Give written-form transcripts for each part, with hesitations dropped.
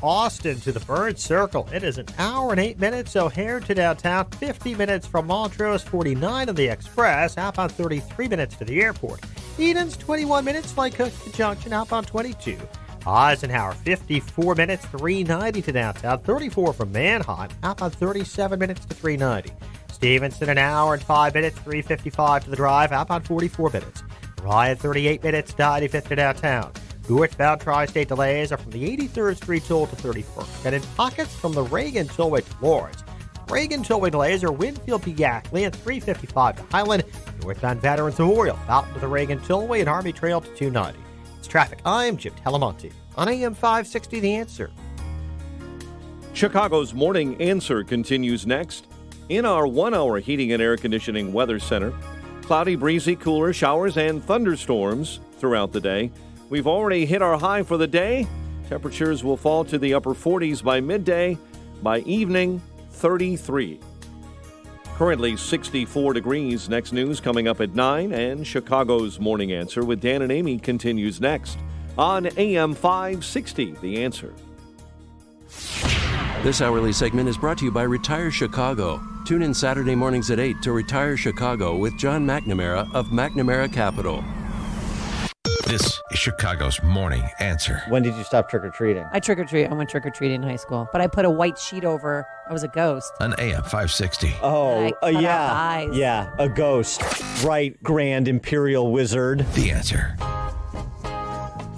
Austin to the Bird Circle. It is an hour and 8 minutes. O'Hare to downtown, 50 minutes from Montrose, 49 on the Express, outbound 33 minutes to the airport. Eden's 21 minutes, like Cook to Junction, outbound 22. Eisenhower, 54 minutes, 390 to downtown, 34 from Manheim, outbound 37 minutes to 390. Stevenson, an hour and 5 minutes, 355 to the drive, outbound 44 minutes. Ryan, 38 minutes, 95th to downtown. Northbound tri-state delays are from the 83rd Street toll to 31st, and in pockets from the Reagan Tollway to Lawrence. Reagan Tollway delays are Winfield to Yackley and 355 to Highland, northbound Veterans Memorial, Fountain to the Reagan Tollway and Army Trail to 290. It's traffic. I'm Jim Telemonte on AM 560 The Answer. Chicago's Morning Answer continues next. In our 1-hour heating and air conditioning weather center, cloudy, breezy, cooler showers and thunderstorms throughout the day. We've already hit our high for the day. Temperatures will fall to the upper 40s by midday. By evening, 33. Currently 64 degrees. Next news coming up at 9, and Chicago's Morning Answer with Dan and Amy continues next on AM 560, The Answer. This hourly segment is brought to you by Retire Chicago. Tune in Saturday mornings at 8 to Retire Chicago with John McNamara of McNamara Capital. This is Chicago's Morning Answer. When did you stop trick-or-treating? I went trick-or-treating in high school, but I put a white sheet over. I was a ghost. On AM 560. Oh, yeah. Yeah, a ghost. Right, grand imperial wizard. The Answer.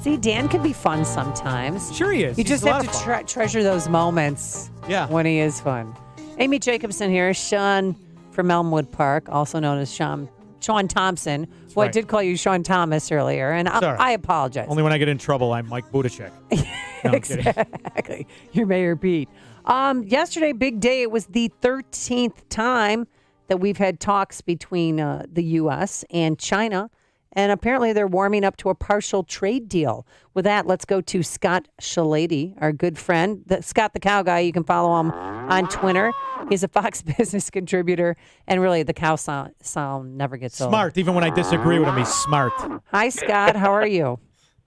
See, Dan can be fun sometimes. Sure he is. You He's just a lot have of to fun. treasure those moments when he is fun. Amy Jacobson here. Sean from Elmwood Park, also known as Sean Thompson. Well, I did call you Sean Thomas earlier, and I apologize. Only when I get in trouble, I'm Mike Budacek. No, exactly. You're Mayor Pete. Yesterday, big day. It was the 13th time that we've had talks between the U.S. and China, and apparently they're warming up to a partial trade deal. With that, let's go to Scott Shellady, our good friend. Scott the Cow Guy. You can follow him on Twitter. He's a Fox Business contributor, and really, the cow sound never gets old. Smart. Even when I disagree with him, he's smart. Hi, Scott. How are you?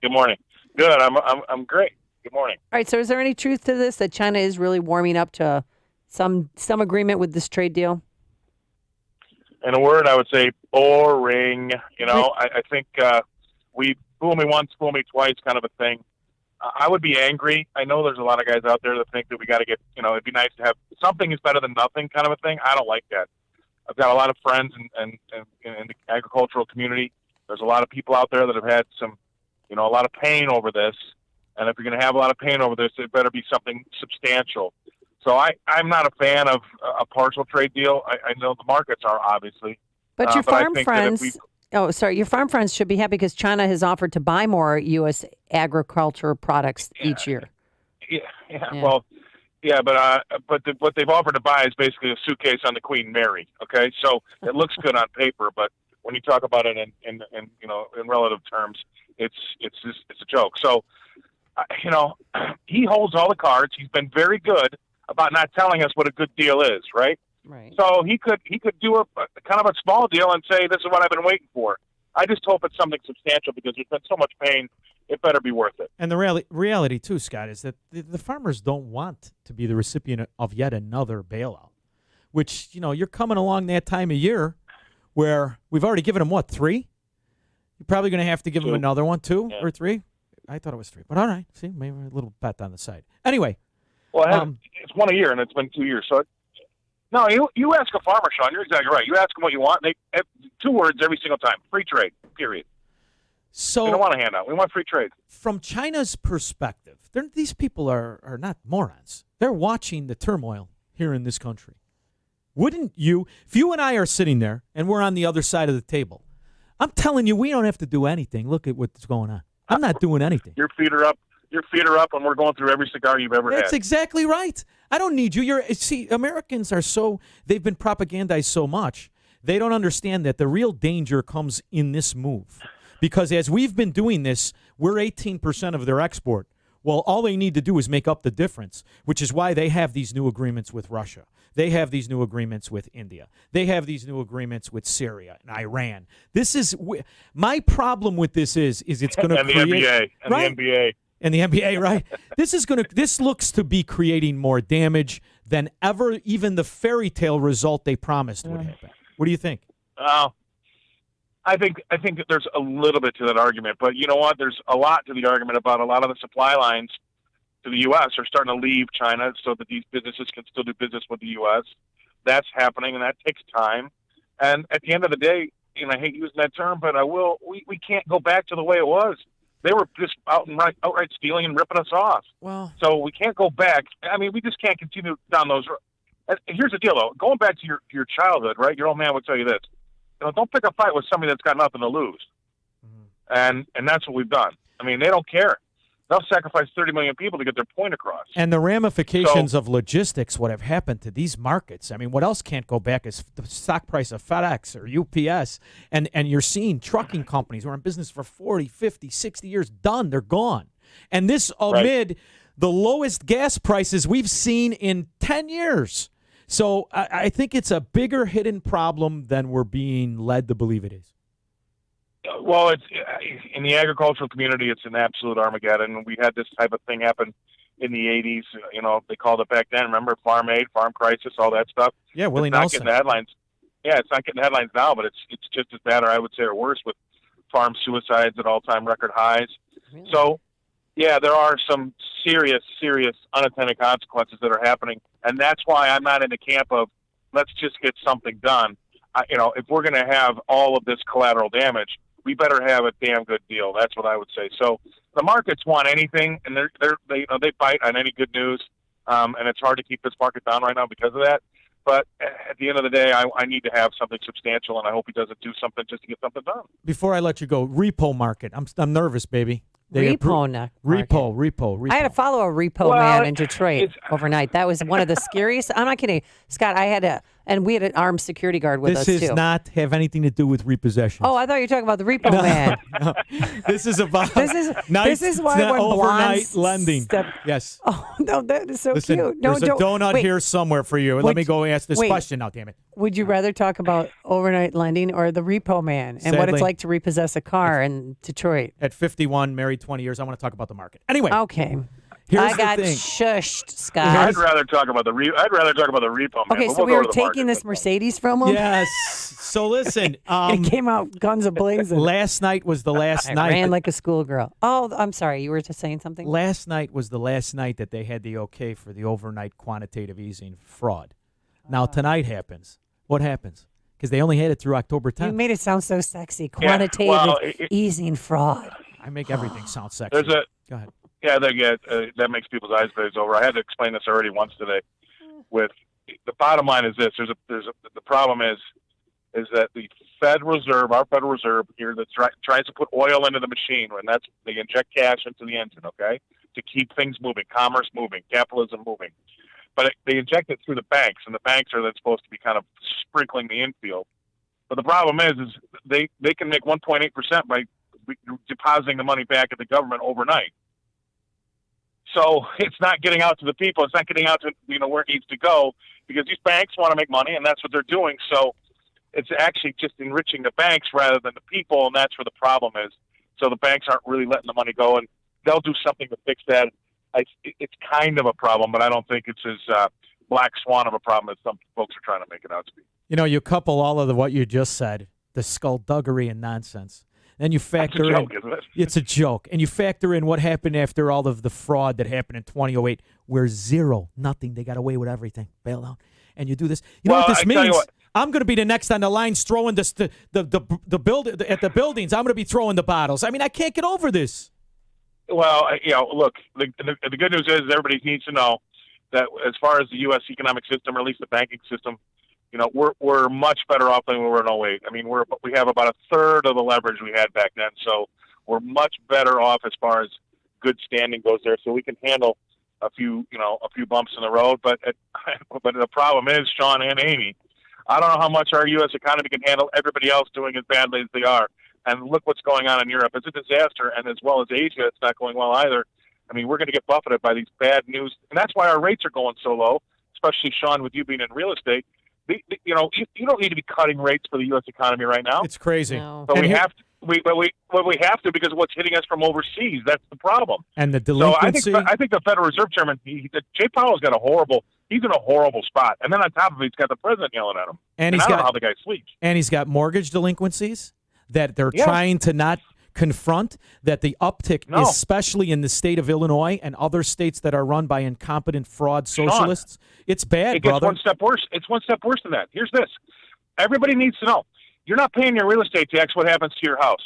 Good morning. Good. I'm great. Good morning. All right. So, is there any truth to this that China is really warming up to some agreement with this trade deal? In a word, I would say boring. You know, I think we fool me once, fool me twice kind of a thing. I would be angry. I know there's a lot of guys out there that think that we got to get, it'd be nice to have something is better than nothing kind of a thing. I don't like that. I've got a lot of friends in the agricultural community. There's a lot of people out there that have had some, a lot of pain over this. And if you're going to have a lot of pain over this, it better be something substantial. So I'm not a fan of a partial trade deal. I know the markets are, obviously. But your farm friends, your farm friends should be happy because China has offered to buy more U.S. agriculture products each year. Well, but what they've offered to buy is basically a suitcase on the Queen Mary. Okay, so it looks good on paper, but when you talk about it in relative terms, it's a joke. So, he holds all the cards. He's been very good about not telling us what a good deal is, right? Right. So he could do a kind of a small deal and say, this is what I've been waiting for. I just hope it's something substantial because there's been so much pain. It better be worth it. And the reality, too, Scott, is that the farmers don't want to be the recipient of yet another bailout, which, you're coming along that time of year where we've already given them, 3? You're probably going to have to give them another one, 2 or 3. I thought it was 3, but all right. See, maybe a little bet on the side. Anyway. Well, it's one a year, and it's been 2 years. So, no, you ask a farmer, Sean, you're exactly right. You ask them what you want, and they have 2 words every single time: free trade. Period. So we don't want a handout. We want free trade. From China's perspective, these people are not morons. They're watching the turmoil here in this country. Wouldn't you? If you and I are sitting there and we're on the other side of the table, I'm telling you, we don't have to do anything. Look at what's going on. I'm not doing anything. Your feet are up, and we're going through every cigar you've ever had. That's exactly right. I don't need you. See, Americans they've been propagandized so much, they don't understand that the real danger comes in this move. Because as we've been doing this, we're 18% of their export. Well, all they need to do is make up the difference, which is why they have these new agreements with Russia. They have these new agreements with India. They have these new agreements with Syria and Iran. This is my problem with this is it's going to create the NBA. In the NBA, right? This looks to be creating more damage than ever even the fairy tale result they promised would happen. What do you think? I think that there's a little bit to that argument, but you know what? There's a lot to the argument about a lot of the supply lines to the U.S. are starting to leave China so that these businesses can still do business with the U.S. That's happening, and that takes time. And at the end of the day, I hate using that term, but we can't go back to the way it was. They were just outright stealing and ripping us off. Well, so we can't go back. I mean, we just can't continue down those roads. And here's the deal, though. Going back to your childhood, right? Your old man would tell you this. Don't pick a fight with somebody that's got nothing to lose. Mm-hmm. And that's what we've done. I mean, they don't care. They'll sacrifice 30 million people to get their point across. And the ramifications of logistics, what have happened to these markets. I mean, what else can't go back is the stock price of FedEx or UPS. And you're seeing trucking companies who are in business for 40, 50, 60 years, done. They're gone. And this amid the lowest gas prices we've seen in 10 years. So I think it's a bigger hidden problem than we're being led to believe it is. Well, it's in the agricultural community, it's an absolute Armageddon. We had this type of thing happen in the 80s. They called it back then. Remember Farm Aid, Farm Crisis, all that stuff? Yeah, Willie Nelson. Nelson. It's not getting the headlines. Yeah, it's not getting the headlines now, but it's just as bad, or I would say, or worse, with farm suicides at all-time record highs. Really? So, yeah, there are some serious unintended consequences that are happening, and that's why I'm not in the camp of let's just get something done. If we're going to have all of this collateral damage, we better have a damn good deal. That's what I would say. So the markets want anything, and they bite on any good news, and it's hard to keep this market down right now because of that. But at the end of the day, I need to have something substantial, and I hope he doesn't do something just to get something done. Before I let you go, repo market. I'm nervous, baby. Repo. I had to follow a repo man in Detroit overnight. That was one of the scariest. I'm not kidding, Scott. And we had an armed security guard with us too. This does not have anything to do with repossession. Oh, I thought you were talking about the repo man. No. This is about this is why when overnight lending. Yes. Oh no, that is so Listen, cute. There's a donut here somewhere for you. Let me go ask this question now. Damn it. Would you rather talk about overnight lending or the repo man and what it's like to repossess a car in Detroit? At 51, married 20 years, I want to talk about the market. Anyway. Okay. Here's I got the thing. shushed, Scott. I'd rather talk about the repo man. Okay, so we were taking this Mercedes from him? Yes. So listen. It came out guns a-blazing. Last night was the last night. I ran like a schoolgirl. Oh, I'm sorry. You were just saying something? Last night was the last night that they had the okay for the overnight quantitative easing fraud. Now tonight happens. What happens? Because they only had it through October 10th. You made it sound so sexy. Quantitative easing fraud. I make everything sound sexy. Go ahead. Yeah, that makes people's eyes glaze over. I had to explain this already once today. With the bottom line is this: the problem is that the Federal Reserve, our Federal Reserve here, that tries to put oil into the machine, and they inject cash into the engine, okay, to keep things moving, commerce moving, capitalism moving. But they inject it through the banks, and the banks are then supposed to be kind of sprinkling the infield. But the problem is they can make 1.8% by depositing the money back at the government overnight. So it's not getting out to the people. It's not getting out to where it needs to go because these banks want to make money, and that's what they're doing. So it's actually just enriching the banks rather than the people, and that's where the problem is. So the banks aren't really letting the money go, and they'll do something to fix that. It's kind of a problem, but I don't think it's as black swan of a problem as some folks are trying to make it out to be. You couple all of what you just said, the skullduggery and nonsense. Then you factor in. Isn't it? It's a joke. And you factor in what happened after all of the fraud that happened in 2008, where nothing. They got away with everything. Bail out. And you do this. You know what this means? I'm going to be the next on the line throwing this at the buildings. I'm going to be throwing the bottles. I mean, I can't get over this. Well, look, the good news is everybody needs to know that as far as the U.S. economic system, or at least the banking system, we're much better off than we were in 2008. I mean, we have about a third of the leverage we had back then, so we're much better off as far as good standing goes there. So we can handle a few bumps in the road. But the problem is, Sean and Amy, I don't know how much our U.S. economy can handle everybody else doing as badly as they are. And look what's going on in Europe. It's a disaster, and as well as Asia, it's not going well either. I mean, we're going to get buffeted by these bad news, and that's why our rates are going so low, especially, Sean, with you being in real estate. You don't need to be cutting rates for the U.S. economy right now. It's crazy. No. But we have we have to because of what's hitting us from overseas. That's the problem. And the delinquency. So I think the Federal Reserve Chairman, Jay Powell's got he's in a horrible spot. And then on top of it, he's got the president yelling at him. And I don't know how the guy sleeps. And he's got mortgage delinquencies that they're trying to not confront, that the uptick, especially in the state of Illinois and other states that are run by incompetent fraud socialists, Sean, it's bad, brother. It gets one step worse. It's one step worse than that. Here's this. Everybody needs to know. You're not paying your real estate tax. What happens to your house?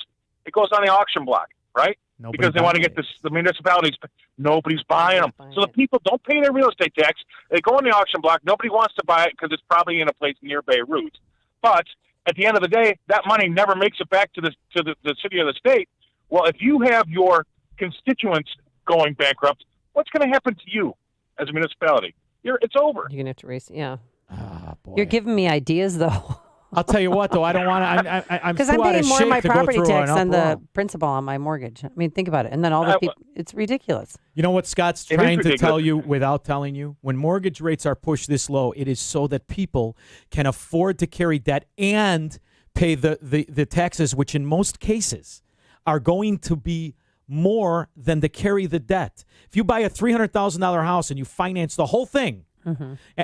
It goes on the auction block, right? Because they want to get the municipalities. Nobody's buying them. So the people don't pay their real estate tax. They go on the auction block. Nobody wants to buy it because it's probably in a place near Beirut. But at the end of the day, that money never makes it back to the city or the state. Well, if you have your constituents going bankrupt, what's going to happen to you as a municipality? It's over. You're going to have to raise, Boy. You're giving me ideas, though. I'll tell you what, though, I don't want to. I'm because I'm paying more of my property tax than the the principal on my mortgage. I mean, think about it. And then all the people, it's ridiculous. You know what Scott's trying to tell you without telling you? When mortgage rates are pushed this low, it is so that people can afford to carry debt and pay the taxes, which in most cases are going to be more than to carry the debt. If you buy a $300,000 house and you finance the whole thing,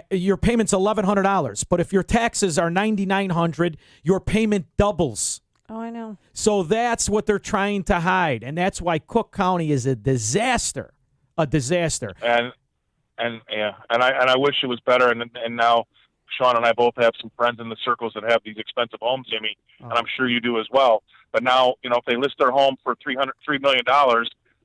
your payment's $1,100. But if your taxes are $9,900, your payment doubles. Oh, I know. So that's what they're trying to hide, and that's why Cook County is a disaster. A disaster. And I wish it was better. And now Sean and I both have some friends in the circles that have these expensive homes, Jimmy, and I'm sure you do as well. But now, if they list their home for $3 million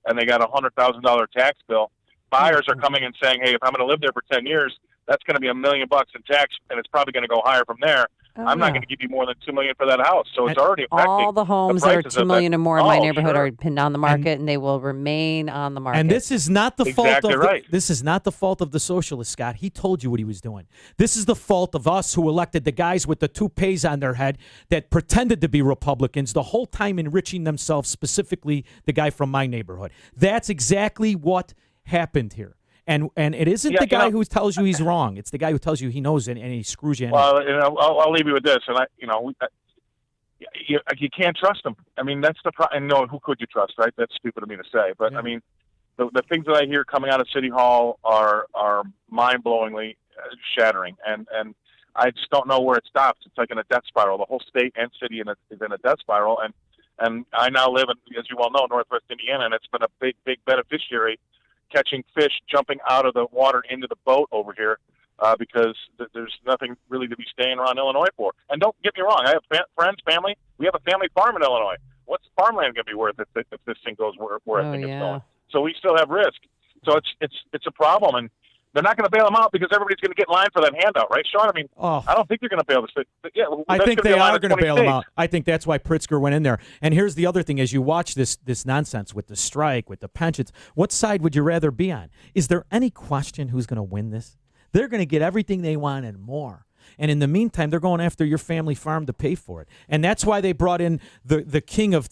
and they got a $100,000 tax bill, buyers are coming and saying, hey, if I'm going to live there for 10 years, that's going to be $1 million in tax, and it's probably going to go higher from there. I'm not going to give you more than $2 million for that house. So it's already affecting all the homes that are $2 million or more in my neighborhood are pinned on the market, and they will remain on the market. And this is not the fault of right. This is not the fault of the socialist, Scott. He told you what he was doing. This is the fault of us who elected the guys with the toupees on their head that pretended to be Republicans the whole time, enriching themselves, specifically the guy from my neighborhood. That's exactly what happened here. And it isn't the guy who tells you he's wrong. It's the guy who tells you he knows and he screws you in. Well, I'll leave you with this. And you can't trust them. I mean, that's the problem. And no, who could you trust, right? That's stupid of me to say. But, I mean, the things that I hear coming out of City Hall are mind-blowingly shattering. And I just don't know where it stops. It's like in a death spiral. The whole state and city is in a death spiral. And I now live in, as you well know, Northwest Indiana, and it's been a big, big beneficiary catching fish, jumping out of the water into the boat over here because there's nothing really to be staying around Illinois for. And don't get me wrong, I have friends, family. We have a family farm in Illinois. What's farmland going to be worth if this thing goes where I think it's going? So we still have risk. So it's a problem, and they're not going to bail them out because everybody's going to get in line for that handout, right, Sean? I mean, I don't think they're going to bail this. I think they are going to bail them out. I think that's why Pritzker went in there. And here's the other thing: as you watch this nonsense with the strike, with the pensions, what side would you rather be on? Is there any question who's going to win this? They're going to get everything they want and more. And in the meantime, they're going after your family farm to pay for it. And that's why they brought in the king of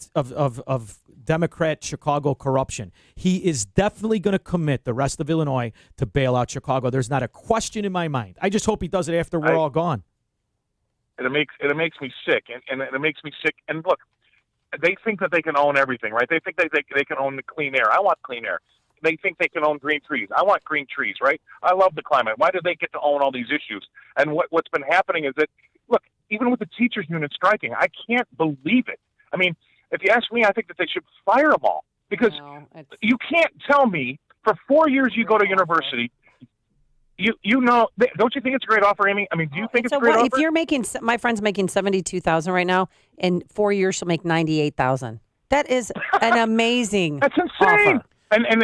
Democrat Chicago corruption. He is definitely going to commit the rest of Illinois to bail out Chicago. There's not a question in my mind. I just hope he does it after we're all gone. And it makes me sick. And it makes me sick. And look, they think that they can own everything, right? They think they can own the clean air. I want clean air. They think they can own green trees. I want green trees, right? I love the climate. Why do they get to own all these issues? And what's been happening is that, look, even with the teachers union striking, I can't believe it. I mean, if you ask me, I think that they should fire them all because you can't tell me for 4 years you go to university. You know, don't you think it's a great offer, Amy? I mean, do you think it's a great offer? If you're making, my friend's making $72,000 right now, in 4 years she'll make $98,000. That is an amazing. That's insane. Offer. And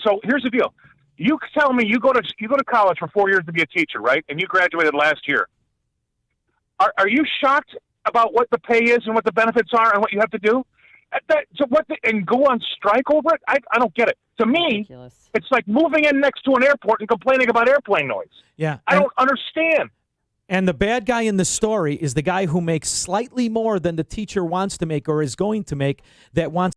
so here's the deal. You tell me you go to college for 4 years to be a teacher, right? And you graduated last year. Are you shocked about what the pay is and what the benefits are and what you have to do? And go on strike over it? I don't get it. To me, it's like moving in next to an airport and complaining about airplane noise. Yeah, I don't understand. And the bad guy in the story is the guy who makes slightly more than the teacher wants to make or is going to make, that wants